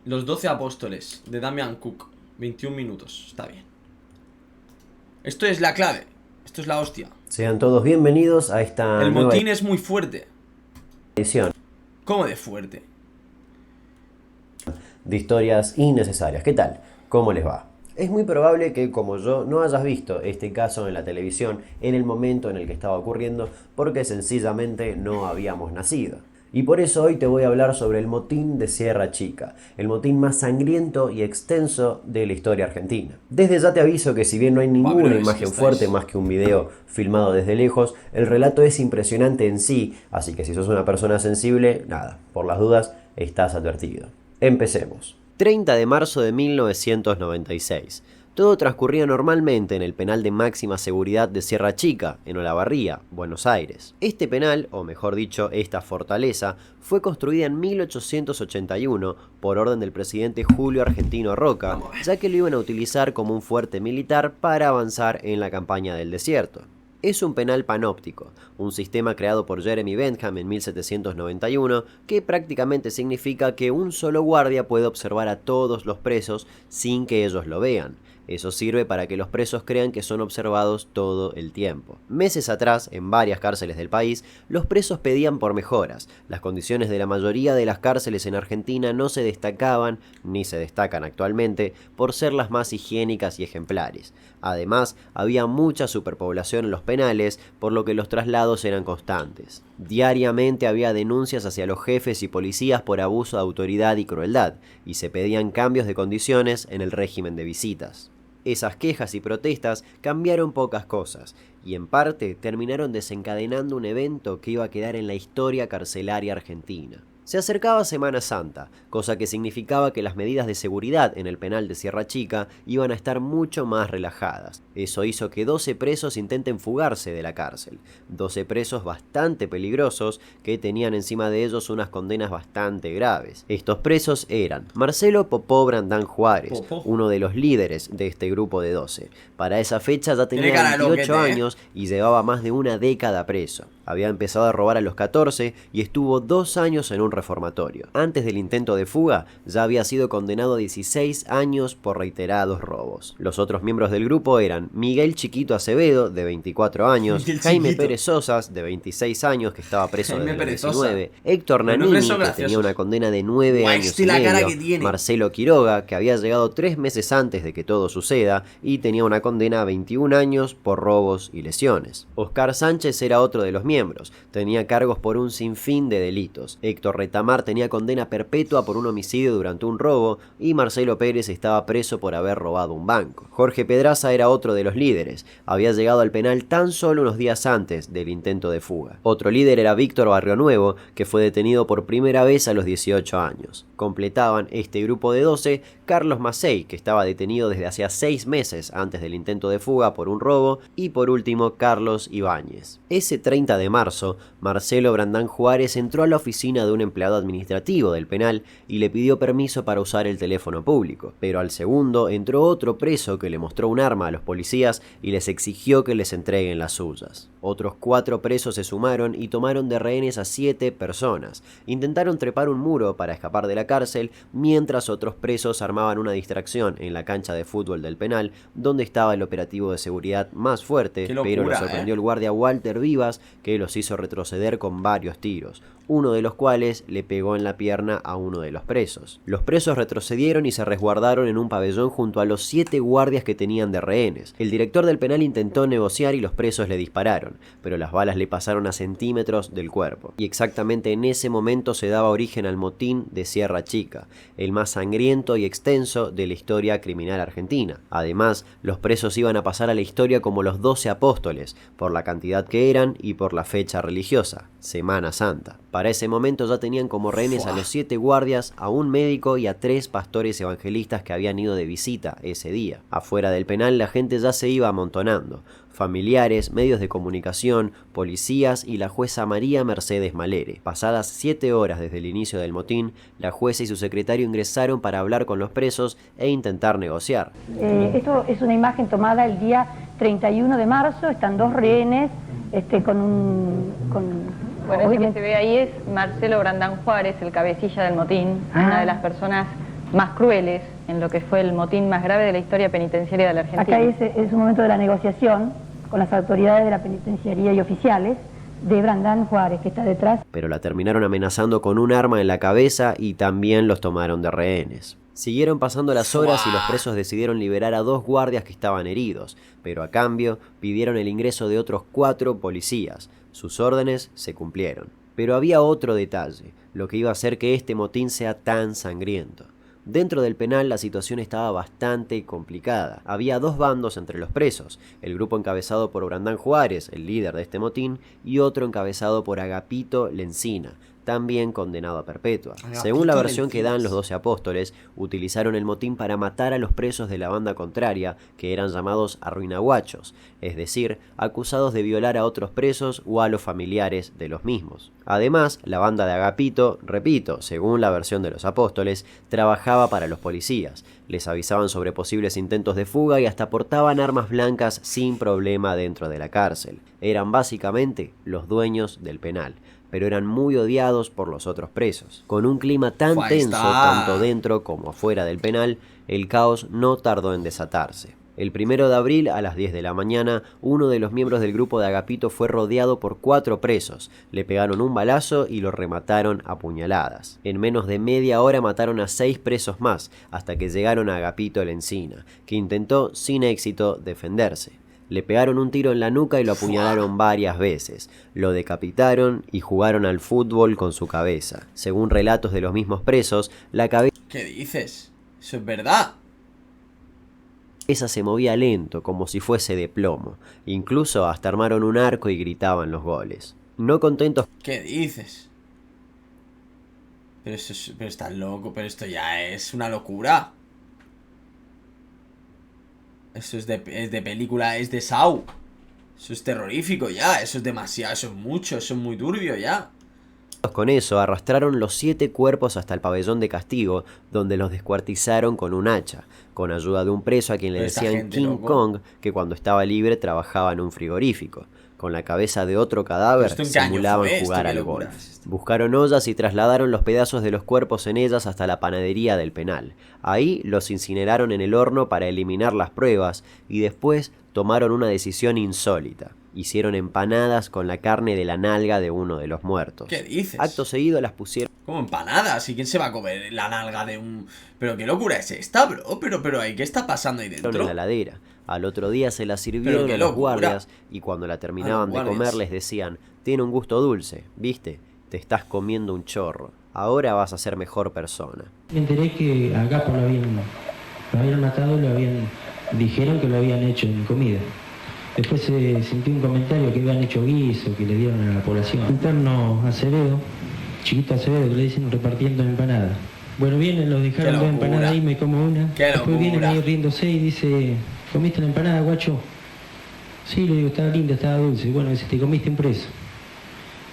Los 12 apóstoles de Damian Cook. 21 minutos, está bien. Esto es la clave. Esto es la hostia. Sean todos bienvenidos a esta El nueva motín es muy fuerte. edición ¿Cómo de fuerte? de historias innecesarias. ¿Qué tal? ¿Cómo les va? Es muy probable que, como yo, no hayas visto este caso en la televisión en el momento en el que estaba ocurriendo, porque sencillamente no habíamos nacido. Y por eso hoy te voy a hablar sobre el motín de Sierra Chica, el motín más sangriento y extenso de la historia argentina. Desde ya te aviso que si bien no hay Buah, ninguna pero es que imagen fuerte más que un video filmado desde lejos, el relato es impresionante en sí, así que si sos una persona sensible, nada, por las dudas, estás advertido. Empecemos. 30 de marzo de 1996. Todo transcurría normalmente en el penal de máxima seguridad de Sierra Chica, en Olavarría, Buenos Aires. Este penal, o mejor dicho, esta fortaleza, fue construida en 1881 por orden del presidente Julio Argentino Roca, ya que lo iban a utilizar como un fuerte militar para avanzar en la campaña del desierto. Es un penal panóptico, un sistema creado por Jeremy Bentham en 1791 que prácticamente significa que un solo guardia puede observar a todos los presos sin que ellos lo vean. Eso sirve para que los presos crean que son observados todo el tiempo. Meses atrás, en varias cárceles del país, los presos pedían por mejoras. Las condiciones de la mayoría de las cárceles en Argentina no se destacaban, ni se destacan actualmente, por ser las más higiénicas y ejemplares. Además, había mucha superpoblación en los penales, por lo que los traslados eran constantes. Diariamente había denuncias hacia los jefes y policías por abuso de autoridad y crueldad, y se pedían cambios de condiciones en el régimen de visitas. Esas quejas y protestas cambiaron pocas cosas, y en parte terminaron desencadenando un evento que iba a quedar en la historia carcelaria argentina. Se acercaba Semana Santa, cosa que significaba que las medidas de seguridad en el penal de Sierra Chica iban a estar mucho más relajadas. Eso hizo que 12 presos intenten fugarse de la cárcel. 12 presos bastante peligrosos que tenían encima de ellos unas condenas bastante graves. Estos presos eran Marcelo Popó Brandán Juárez, uno de los líderes de este grupo de 12. Para esa fecha ya tenía 28 años y llevaba más de una década preso. Había empezado a robar a los 14 y estuvo 2 años en un reformatorio. Antes del intento de fuga, ya había sido condenado a 16 años por reiterados robos. Los otros miembros del grupo eran Miguel Chiquito Acevedo, de 24 años, Jaime Pérez Sosas, de 26 años, que estaba preso desde los 19, Héctor Nanini, que tenía una condena de 9 años y medio, Marcelo Quiroga, que había llegado 3 meses antes de que todo suceda y tenía una condena a 21 años por robos y lesiones. Oscar Sánchez era otro de los miembros, tenía cargos por un sinfín de delitos. Héctor Retamar tenía condena perpetua por un homicidio durante un robo y Marcelo Pérez estaba preso por haber robado un banco. Jorge Pedraza era otro de los líderes, había llegado al penal tan solo unos días antes del intento de fuga. Otro líder era Víctor Barrionuevo, que fue detenido por primera vez a los 18 años. Completaban este grupo de 12 Carlos Macei, que estaba detenido desde hacía 6 meses antes del intento de fuga por un robo, y por último Carlos Ibáñez. Ese 30 de marzo, Marcelo Brandán Juárez entró a la oficina de un empleado administrativo del penal y le pidió permiso para usar el teléfono público, pero al segundo entró otro preso que le mostró un arma a los policías y les exigió que les entreguen las suyas. Otros 4 presos se sumaron y tomaron de rehenes a 7 personas. Intentaron trepar un muro para escapar de la cárcel, mientras otros presos armaban una distracción en la cancha de fútbol del penal, donde estaba el operativo de seguridad más fuerte, pero los sorprendió el guardia Walter Vivas, que los hizo retroceder con varios tiros, uno de los cuales le pegó en la pierna a uno de los presos. Los presos retrocedieron y se resguardaron en un pabellón junto a los 7 guardias que tenían de rehenes. El director del penal intentó negociar y los presos le dispararon, pero las balas le pasaron a centímetros del cuerpo. Y exactamente en ese momento se daba origen al motín de Sierra Chica, el más sangriento y extenso de la historia criminal argentina. Además, los presos iban a pasar a la historia como los 12 apóstoles, por la cantidad que eran y por la fecha religiosa, Semana Santa. Para ese momento ya tenían como rehenes a los 7 guardias, a un médico y a 3 pastores evangelistas que habían ido de visita ese día. Afuera del penal la gente ya se iba amontonando. Familiares, medios de comunicación, policías y la jueza María Mercedes Malere. Pasadas 7 horas desde el inicio del motín, la jueza y su secretario ingresaron para hablar con los presos e intentar negociar. Esto es una imagen tomada el día 31 de marzo, están 2 rehenes Bueno, ese que se ve ahí es Marcelo Brandán Juárez, el cabecilla del motín, una de las personas más crueles en lo que fue el motín más grave de la historia penitenciaria de la Argentina. Acá es un momento de la negociación con las autoridades de la penitenciaría y oficiales de Brandán Juárez, que está detrás. Pero la terminaron amenazando con un arma en la cabeza y también los tomaron de rehenes. Siguieron pasando las horas y los presos decidieron liberar a 2 guardias que estaban heridos, pero a cambio pidieron el ingreso de otros 4 policías. Sus órdenes se cumplieron. Pero había otro detalle, lo que iba a hacer que este motín sea tan sangriento. Dentro del penal la situación estaba bastante complicada. Había 2 bandos entre los presos, el grupo encabezado por Brandán Juárez, el líder de este motín, y otro encabezado por Agapito Lencina, también condenado a perpetua. Según la versión que dan los 12 apóstoles, utilizaron el motín para matar a los presos de la banda contraria, que eran llamados arruinaguachos, es decir, acusados de violar a otros presos o a los familiares de los mismos. Además, la banda de Agapito, repito, según la versión de los apóstoles, trabajaba para los policías, les avisaban sobre posibles intentos de fuga y hasta portaban armas blancas sin problema dentro de la cárcel. Eran básicamente los dueños del penal, pero eran muy odiados por los otros presos. Con un clima tan tenso, tanto dentro como afuera del penal, el caos no tardó en desatarse. El 1 de abril, a las 10 de la mañana, uno de los miembros del grupo de Agapito fue rodeado por 4 presos. Le pegaron un balazo y lo remataron a puñaladas. En menos de media hora mataron a 6 presos más, hasta que llegaron a Agapito Lencina, que intentó sin éxito defenderse. Le pegaron un tiro en la nuca y lo apuñalaron varias veces. Lo decapitaron y jugaron al fútbol con su cabeza. Según relatos de los mismos presos, la cabeza... ¿Qué dices? Eso es verdad. Esa se movía lento, como si fuese de plomo. Incluso hasta armaron un arco y gritaban los goles. No contentos... ¿Qué dices? Pero estás loco, pero esto ya es una locura. Eso es de película, es de Saw. Eso es terrorífico ya, eso es demasiado, eso es mucho, eso es muy turbio ya. Con eso arrastraron los 7 cuerpos hasta el pabellón de castigo, donde los descuartizaron con un hacha, con ayuda de un preso a quien le decían King Kong, que cuando estaba libre trabajaba en un frigorífico. Con la cabeza de otro cadáver simulaban jugar al golf. Buscaron ollas y trasladaron los pedazos de los cuerpos en ellas hasta la panadería del penal. Ahí los incineraron en el horno para eliminar las pruebas y después tomaron una decisión insólita. Hicieron empanadas con la carne de la nalga de uno de los muertos. ¿Qué dices? Acto seguido las pusieron... ¿Cómo empanadas? ¿Y quién se va a comer la nalga de un...? ¿Pero qué locura es esta, bro? Pero ¿qué está pasando ahí dentro? En la heladera. Al otro día se la sirvieron a los guardias y cuando la terminaban de comer les decían: tiene un gusto dulce, ¿viste? Te estás comiendo un chorro. Ahora vas a ser mejor persona. Me enteré que a Gapo lo habían matado, dijeron que lo habían hecho en comida. Después sentí un comentario que habían hecho guiso, que le dieron a la población. Interno Acevedo, chiquito Acevedo, que le dicen repartiendo empanadas. Bueno, vienen, los dejaron 2 empanadas ahí, me como una. Después vienen ahí riéndose y dice: ¿comiste la empanada, guacho? Sí, le digo, estaba linda, estaba dulce. Bueno, dice: te comiste un preso.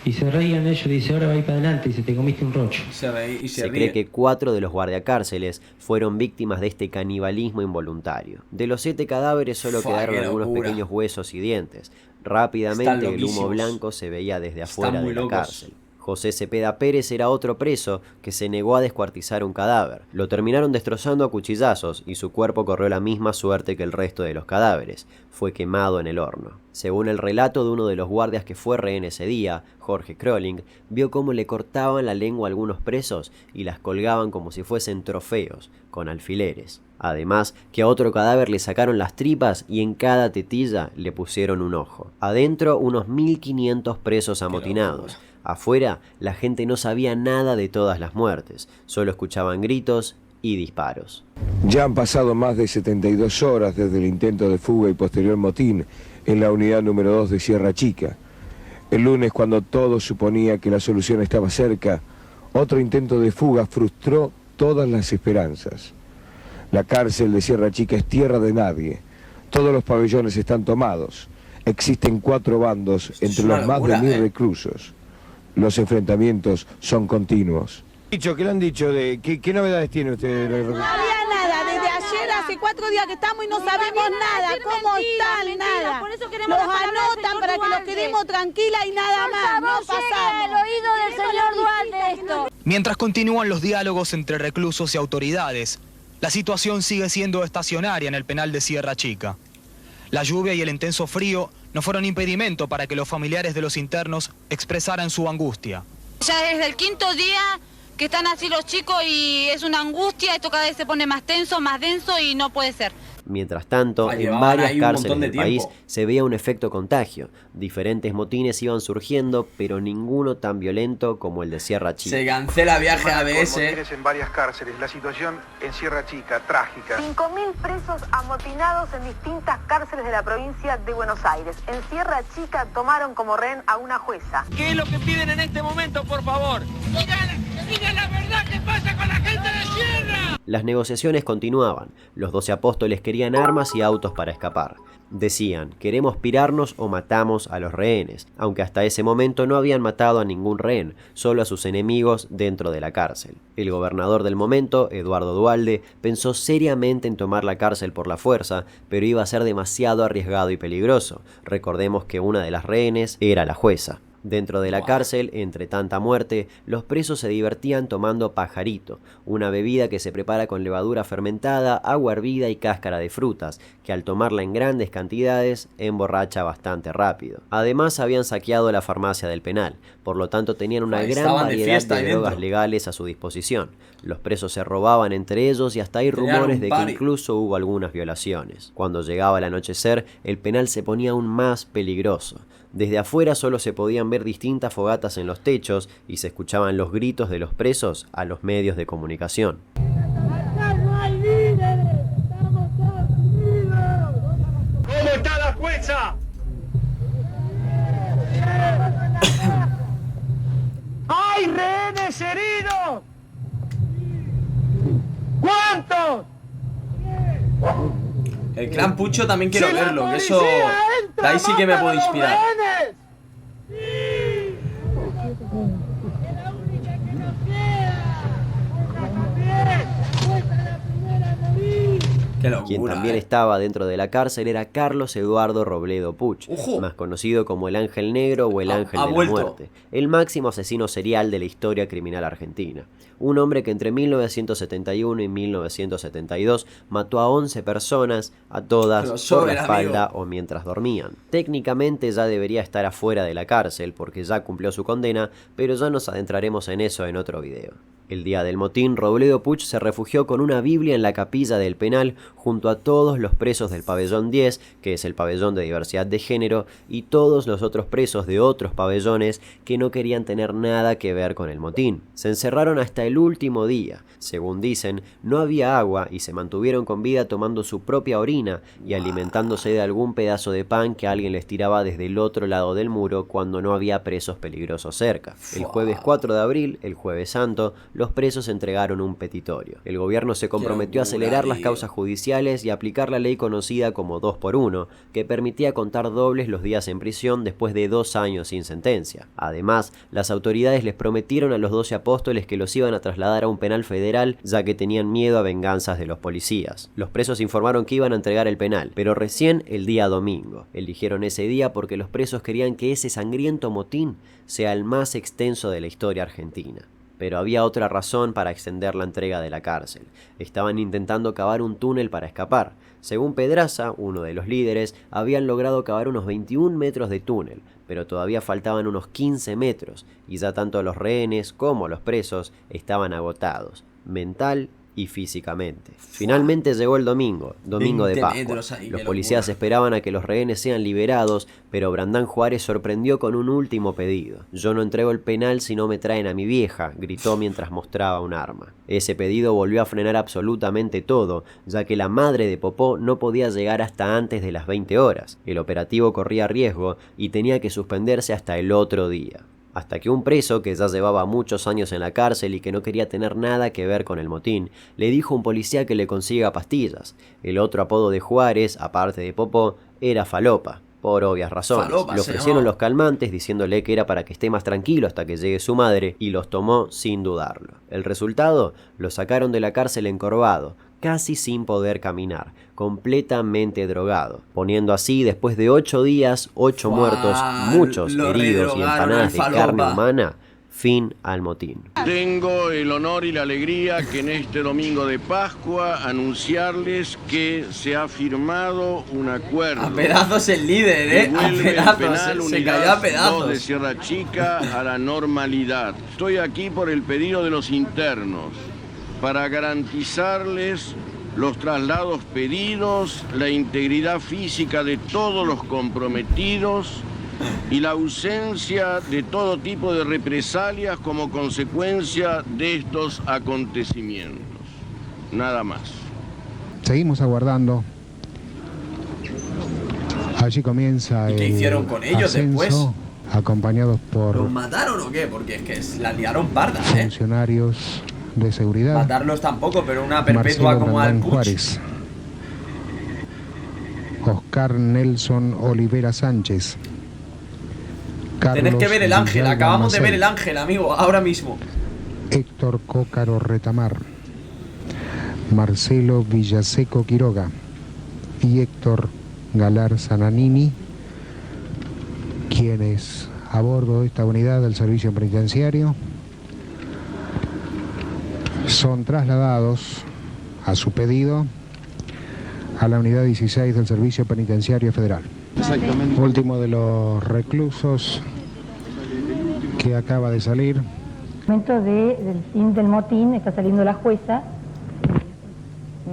Y se reían ellos, dice: ahora va a ir para adelante, dice: te comiste un rocho. Se cree que 4 de los guardiacárceles fueron víctimas de este canibalismo involuntario. De los 7 cadáveres solo quedaron algunos pequeños huesos y dientes. Rápidamente el humo blanco se veía desde afuera de la cárcel. José Cepeda Pérez era otro preso que se negó a descuartizar un cadáver. Lo terminaron destrozando a cuchillazos y su cuerpo corrió la misma suerte que el resto de los cadáveres. Fue quemado en el horno. Según el relato de uno de los guardias que fue rehén ese día, Jorge Kroling, vio cómo le cortaban la lengua a algunos presos y las colgaban como si fuesen trofeos, con alfileres. Además, que a otro cadáver le sacaron las tripas y en cada tetilla le pusieron un ojo. Adentro, unos 1500 presos amotinados. Afuera, la gente no sabía nada de todas las muertes, solo escuchaban gritos y disparos. Ya han pasado más de 72 horas desde el intento de fuga y posterior motín en la unidad número 2 de Sierra Chica. El lunes, cuando todo suponía que la solución estaba cerca, otro intento de fuga frustró todas las esperanzas. La cárcel de Sierra Chica es tierra de nadie. Todos los pabellones están tomados. Existen 4 bandos entre los más de 1000 reclusos. Los enfrentamientos son continuos. ¿Qué le han dicho? ¿Qué novedades tiene usted? No había nada, desde ayer hace 4 días que estamos y no sabemos nada, cómo están, nada. Los anotan para que los quedemos tranquilas y nada más, no pasamos. El oído del señor Duarte esto. Mientras continúan los diálogos entre reclusos y autoridades, la situación sigue siendo estacionaria en el penal de Sierra Chica. La lluvia y el intenso frío no fueron impedimento para que los familiares de los internos expresaran su angustia. Ya desde el 5.º día que están así los chicos y es una angustia, esto cada vez se pone más tenso, más denso y no puede ser. Mientras tanto, en llevaban varias ahí un cárceles montón de del país tiempo. se veía un efecto contagio. Diferentes motines iban surgiendo, pero ninguno tan violento como el de Sierra Chica. Se cancela viaje a Con ABS. motines en varias cárceles. La situación en Sierra Chica, trágica. 5.000 presos amotinados en distintas cárceles de la provincia de Buenos Aires. En Sierra Chica tomaron como rehén a una jueza. ¿Qué es lo que piden en este momento, por favor? Digan la verdad que pasa con la gente de Sierra. Las negociaciones continuaban. Los 12 apóstoles querían armas y autos para escapar. Decían, queremos pirarnos o matamos a los rehenes, aunque hasta ese momento no habían matado a ningún rehén, solo a sus enemigos dentro de la cárcel. El gobernador del momento, Eduardo Duhalde, pensó seriamente en tomar la cárcel por la fuerza, pero iba a ser demasiado arriesgado y peligroso. Recordemos que una de las rehenes era la jueza. Dentro de la cárcel, entre tanta muerte, los presos se divertían tomando pajarito, una bebida que se prepara con levadura fermentada, agua hervida y cáscara de frutas, que al tomarla en grandes cantidades emborracha bastante rápido. Además habían saqueado la farmacia del penal, por lo tanto tenían una gran variedad de drogas legales a su disposición. Los presos se robaban entre ellos y hasta hay rumores de que incluso hubo algunas violaciones. Cuando llegaba el anochecer, el penal se ponía aún más peligroso. Desde afuera solo se podían ver distintas fogatas en los techos y se escuchaban los gritos de los presos a los medios de comunicación. ¡Acá no hay líderes! ¡Estamos todos unidos! ¿Cómo está la jueza? ¡Hay rehenes heridos! ¿Cuántos? El clan Pucho también quiero verlo, que eso... De ahí sí que me puedo inspirar. Quien también estaba dentro de la cárcel era Carlos Eduardo Robledo Puch, más conocido como el Ángel Negro o el Ángel de la Muerte, el máximo asesino serial de la historia criminal argentina. Un hombre que entre 1971 y 1972 mató a 11 personas, a todas por la espalda o mientras dormían. Técnicamente ya debería estar afuera de la cárcel porque ya cumplió su condena, pero ya nos adentraremos en eso en otro video. El día del motín, Robledo Puch se refugió con una Biblia en la capilla del penal junto a todos los presos del pabellón 10, que es el pabellón de diversidad de género, y todos los otros presos de otros pabellones que no querían tener nada que ver con el motín. Se encerraron hasta el último día. Según dicen, no había agua y se mantuvieron con vida tomando su propia orina y alimentándose de algún pedazo de pan que alguien les tiraba desde el otro lado del muro cuando no había presos peligrosos cerca. El jueves 4 de abril, el jueves santo, los presos entregaron un petitorio. El gobierno se comprometió a acelerar las causas judiciales y aplicar la ley conocida como 2x1, que permitía contar dobles los días en prisión después de 2 años sin sentencia. Además, las autoridades les prometieron a los 12 apóstoles que los iban a trasladar a un penal federal, ya que tenían miedo a venganzas de los policías. Los presos informaron que iban a entregar el penal, pero recién el día domingo. Eligieron ese día porque los presos querían que ese sangriento motín sea el más extenso de la historia argentina. Pero había otra razón para extender la entrega de la cárcel. Estaban intentando cavar un túnel para escapar. Según Pedraza, uno de los líderes, habían logrado cavar unos 21 metros de túnel, pero todavía faltaban unos 15 metros, y ya tanto los rehenes como los presos estaban agotados, mental y físicamente. Finalmente llegó el domingo de Pascua. Los policías esperaban a que los rehenes sean liberados, pero Brandán Juárez sorprendió con un último pedido. Yo no entrego el penal si no me traen a mi vieja, gritó mientras mostraba un arma. Ese pedido volvió a frenar absolutamente todo, ya que la madre de Popó no podía llegar hasta antes de las 20 horas. El operativo corría riesgo y tenía que suspenderse hasta el otro día. Hasta que un preso, que ya llevaba muchos años en la cárcel y que no quería tener nada que ver con el motín, le dijo a un policía que le consiga pastillas. El otro apodo de Juárez, aparte de Popó, era Falopa, por obvias razones. Le ofrecieron los calmantes diciéndole que era para que esté más tranquilo hasta que llegue su madre, y los tomó sin dudarlo. El resultado, lo sacaron de la cárcel encorvado, casi sin poder caminar, completamente drogado, poniendo así, después de 8 días, 8 muertos, muchos heridos y empanadas de carne humana, fin al motín. Tengo el honor y la alegría que en este domingo de Pascua anunciarles que se ha firmado un acuerdo. A pedazos el líder, a pedazos, se cayó a pedazos. De Sierra Chica a la normalidad. Estoy aquí por el pedido de los internos para garantizarles los traslados pedidos, la integridad física de todos los comprometidos y la ausencia de todo tipo de represalias como consecuencia de estos acontecimientos. Nada más. Seguimos aguardando. Allí comienza ¿Y qué hicieron con ellos después? Acompañados por... ¿Los mataron o qué? Porque es que la liaron parda, funcionarios de seguridad. Matarlos tampoco, pero una perpetua Marcelo como al Brandán Puig. Juárez. Oscar Nelson Olivera Sánchez. Tenés que ver el ángel, Villalba acabamos de ver Macei. el ángel, amigo, ahora mismo. Héctor Cócaro Retamar, Marcelo Villaseco Quiroga y Héctor Galar Zananini, quienes a bordo de esta unidad del servicio penitenciario son trasladados a su pedido a la unidad 16 del Servicio Penitenciario Federal. Exactamente. Último de los reclusos que acaba de salir. En el momento del fin del motín está saliendo la jueza.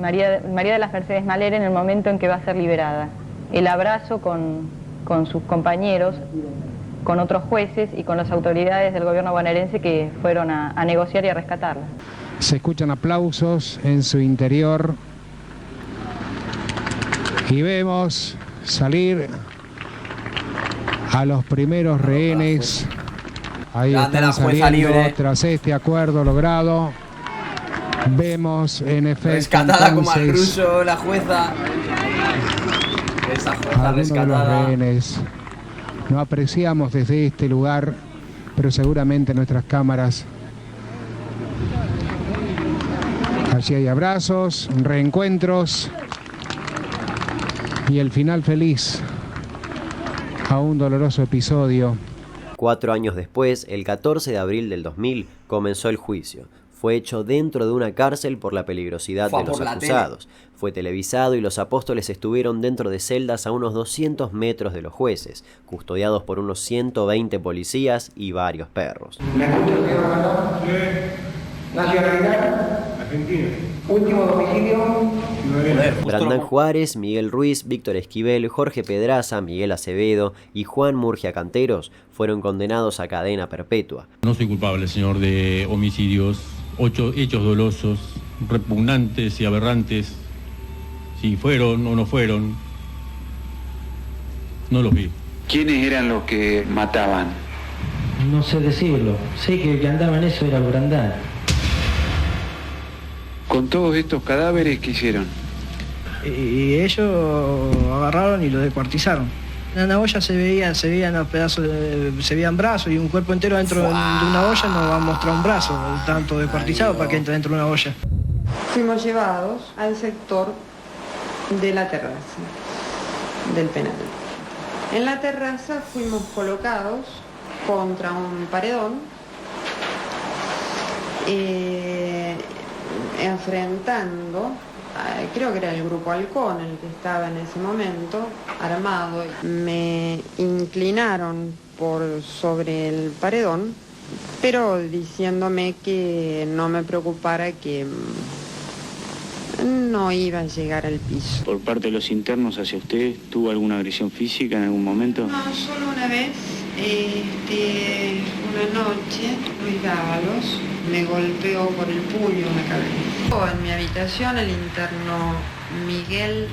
María de las Mercedes Maler en el momento en que va a ser liberada. El abrazo con sus compañeros, con otros jueces y con las autoridades del gobierno bonaerense que fueron a negociar y a rescatarla. Se escuchan aplausos en su interior y vemos salir a los primeros rehenes. Ahí están saliendo tras este acuerdo logrado. Vemos en efecto Rescatada como al entonces ruso, la jueza. Esa jueza algunos de los rescatada. rehenes. No apreciamos desde este lugar, pero seguramente nuestras cámaras. Allí hay abrazos, reencuentros y el final feliz a un doloroso episodio. 4 años después, el 14 de abril del 2000, comenzó el juicio. Fue hecho dentro de una cárcel por la peligrosidad de los acusados. Fue televisado y los apóstoles estuvieron dentro de celdas a unos 200 metros de los jueces, custodiados por unos 120 policías y varios perros. Nacionalidad. Argentina. Último domicilio. Brandán Juárez, Miguel Ruiz, Víctor Esquivel, Jorge Pedraza, Miguel Acevedo y Juan Murgia Canteros fueron condenados a cadena perpetua. No soy culpable, señor, de homicidios, hechos dolosos, repugnantes y aberrantes. Si fueron o no fueron, no los vi. ¿Quiénes eran los que mataban? No sé decirlo. Sé que el que andaba en eso era Brandán. Con todos estos cadáveres, ¿qué hicieron? Y ellos agarraron y lo descuartizaron. En la olla se veían los pedazos, se veían brazos y un cuerpo entero dentro de una olla no va a mostrar un brazo, tanto descuartizado para que entre dentro de una olla. Fuimos llevados al sector de la terraza del penal. En la terraza fuimos colocados contra un paredón, enfrentando, creo que era el grupo Halcón el que estaba en ese momento, armado. Me inclinaron por sobre el paredón, pero diciéndome que no me preocupara, que no iba a llegar al piso. ¿Por parte de los internos hacia usted tuvo alguna agresión física en algún momento? No, solo una vez, una noche, Luis Dávalos me golpeó por el puño en la cabeza. En mi habitación el interno Miguel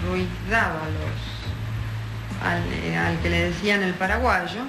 Ruiz Dávalos, al que le decían el paraguayo,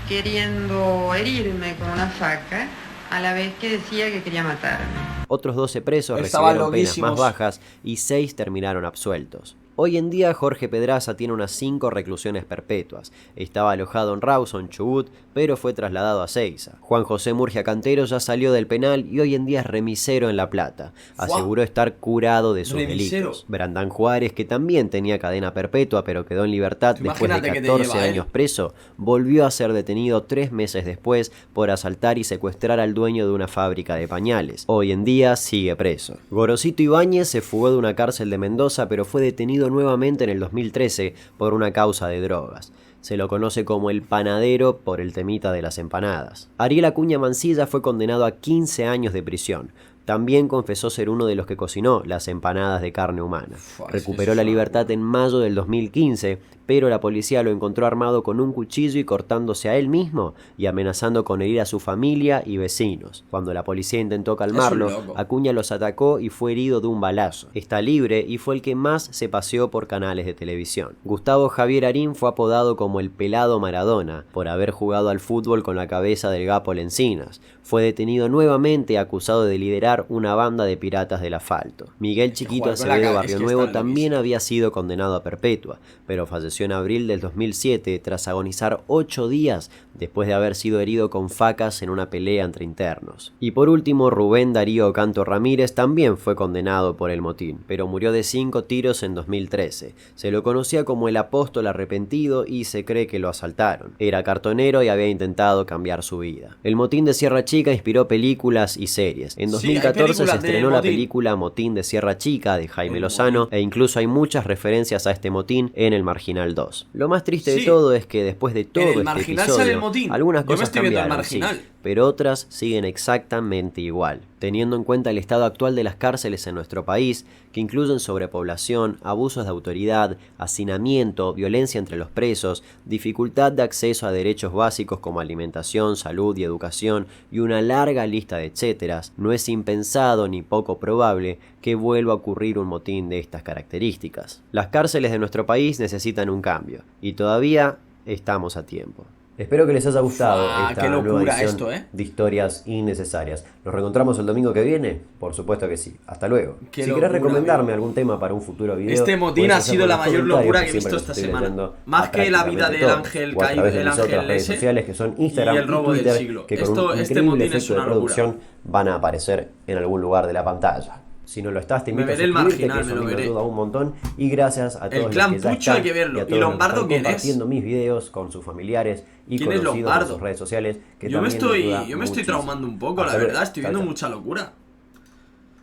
queriendo herirme con una faca, a la vez que decía que quería matarme. Otros 12 presos Estaban recibieron penas loquísimos. más bajas y 6 terminaron absueltos. Hoy en día Jorge Pedraza tiene unas 5 reclusiones perpetuas. Estaba alojado en Rawson, Chubut, pero fue trasladado a Seiza. Juan José Murgia Cantero ya salió del penal y hoy en día es remisero en La Plata. Aseguró estar curado de sus delitos. Brandán Juárez, que también tenía cadena perpetua pero quedó en libertad después de 14 años preso, volvió a ser detenido 3 meses después por asaltar y secuestrar al dueño de una fábrica de pañales. Hoy en día sigue preso. Gorosito Ibáñez se fugó de una cárcel de Mendoza pero fue detenido nuevamente en el 2013 por una causa de drogas. Se lo conoce como el panadero por el temita de las empanadas. Ariel Acuña Mancilla fue condenado a 15 años de prisión. También confesó ser uno de los que cocinó las empanadas de carne humana. Recuperó la libertad en mayo del 2015, pero la policía lo encontró armado con un cuchillo y cortándose a él mismo y amenazando con herir a su familia y vecinos. Cuando la policía intentó calmarlo, Acuña los atacó y fue herido de un balazo. Está libre y fue el que más se paseó por canales de televisión. Gustavo Javier Arín fue apodado como el Pelado Maradona por haber jugado al fútbol con la cabeza del Gapo Lencinas. Fue detenido nuevamente acusado de liderar una banda de piratas del asfalto. Miguel Chiquito Acevedo Barrio Nuevo también había sido condenado a perpetua, pero falleció en abril del 2007 tras agonizar 8 días después de haber sido herido con facas en una pelea entre internos. Y por último, Rubén Darío Canto Ramírez también fue condenado por el motín, pero murió de 5 tiros en 2013. Se lo conocía como el apóstol arrepentido y se cree que lo asaltaron. Era cartonero y había intentado cambiar su vida. El motín de Sierra Chica inspiró películas y series. En 2014 se estrenó la película Motín de Sierra Chica de Jaime Lozano e incluso hay muchas referencias a este motín en El Marginal 2. Lo más triste de todo es que después de todo este episodio, algunas cosas cambiaron, sí, pero otras siguen exactamente igual. Teniendo en cuenta el estado actual de las cárceles en nuestro país, que incluyen sobrepoblación, abusos de autoridad, hacinamiento, violencia entre los presos, dificultad de acceso a derechos básicos como alimentación, salud y educación, y una larga lista de etcéteras, no es impensado ni poco probable que vuelva a ocurrir un motín de estas características. Las cárceles de nuestro país necesitan un cambio, y todavía estamos a tiempo. Espero que les haya gustado esta nueva edición de Historias Innecesarias. ¿Nos reencontramos el domingo que viene? Por supuesto que sí. Hasta luego. Si querés recomendarme algún tema para un futuro video, este motín ha sido la mayor locura que he visto esta semana. Más que la vida del ángel caído, del ángel redes sociales que son Instagram y el robo y Twitter, del siglo. Que con un increíble efecto de producción van a aparecer en algún lugar de la pantalla. Si no lo estás, te invito a suscribirte, que eso me ayuda un montón. Y gracias a todos los que ya están, hay que verlo. Y Lombardo, ¿quién es? Compartiendo mis videos con sus familiares y conocidos en sus redes sociales. Que yo me estoy traumando un poco, la verdad. Estoy viendo mucha locura.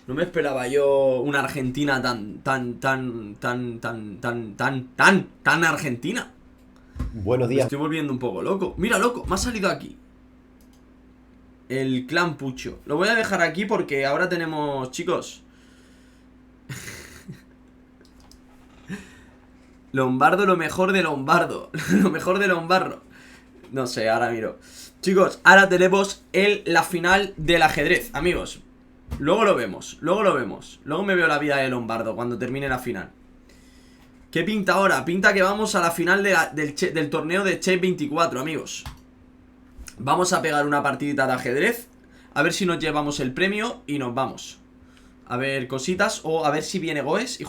No me esperaba yo una Argentina tan argentina. Buenos días. Me estoy volviendo un poco loco. Mira, loco, me ha salido aquí el clan Pucho. Lo voy a dejar aquí porque ahora tenemos, chicos, Lombardo, lo mejor de Lombardo. Lo mejor de Lombardo. No sé, ahora miro. Chicos, ahora tenemos la final del ajedrez, amigos. Luego lo vemos, luego me veo la vida de Lombardo cuando termine la final. ¿Qué pinta ahora? Pinta que vamos a la final del torneo de Chess 24, amigos. Vamos a pegar una partidita de ajedrez, a ver si nos llevamos el premio y nos vamos. A ver cositas, o a ver si viene Goes y